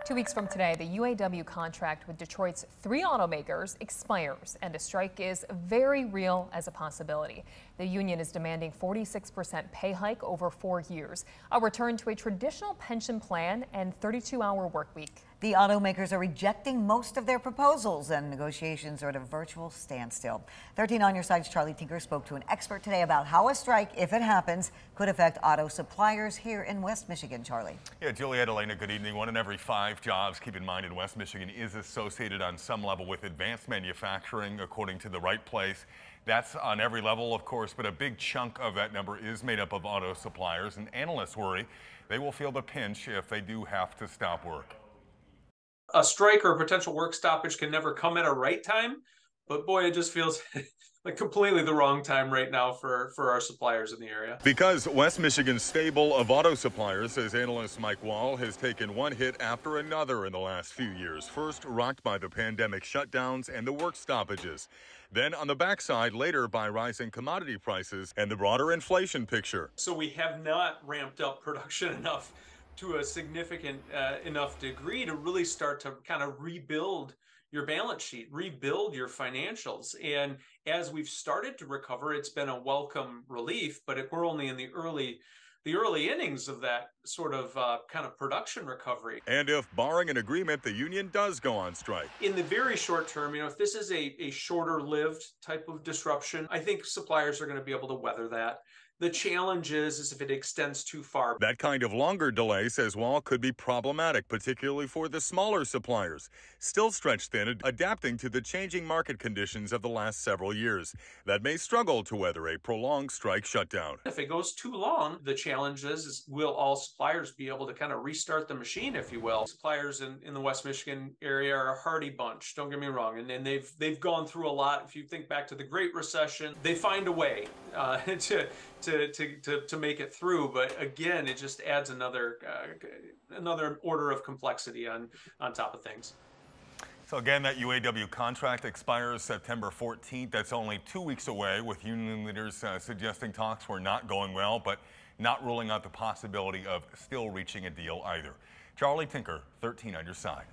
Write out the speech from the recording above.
2 weeks from today, the UAW contract with Detroit's 3 automakers expires, and a strike is very real as a possibility. The union is demanding 46% pay hike over 4 years, a return to a traditional pension plan, and 32-hour work week. The automakers are rejecting most of their proposals, and negotiations are at a virtual standstill. 13 on Your Side's Charlie Tinker spoke to an expert today about how a strike, if it happens, could affect auto suppliers here in West Michigan. Charlie. Yeah, Juliet, Elena, good evening. 1 in every 5 jobs, keep in mind, in West Michigan is associated on some level with advanced manufacturing, according to the Right Place. That's on every level, of course, but a big chunk of that number is made up of auto suppliers, and analysts worry they will feel the pinch if they do have to stop work. A strike or a potential work stoppage can never come at a right time, but boy, it just feels like completely the wrong time right now for our suppliers in the area. Because West Michigan's stable of auto suppliers, says analyst Mike Wall, has taken one hit after another in the last few years. First rocked by the pandemic shutdowns and the work stoppages. Then on the backside, later by rising commodity prices and the broader inflation picture. So we have not ramped up production enough to a significant enough degree to really start to kind of rebuild your balance sheet, rebuild your financials. And as we've started to recover, it's been a welcome relief, but we're only in the early innings of that sort of kind of production recovery. And if, barring an agreement, the union does go on strike. In the very short term, if this is a shorter lived type of disruption, I think suppliers are going to be able to weather that. The challenge is if it extends too far. That kind of longer delay, says Wall, could be problematic, particularly for the smaller suppliers, still stretched thin, adapting to the changing market conditions of the last several years, that may struggle to weather a prolonged strike shutdown. If it goes too long, the challenge is will all suppliers be able to kind of restart the machine, if you will? Suppliers in the West Michigan area are a hardy bunch, don't get me wrong, and they've gone through a lot. If you think back to the Great Recession, they find a way to make it through, but again, it just adds another order of complexity on top of things. So again, that UAW contract expires September 14th. That's only 2 weeks away, with union leaders suggesting talks were not going well, but not ruling out the possibility of still reaching a deal either. Charlie Tinker, 13 on Your Side.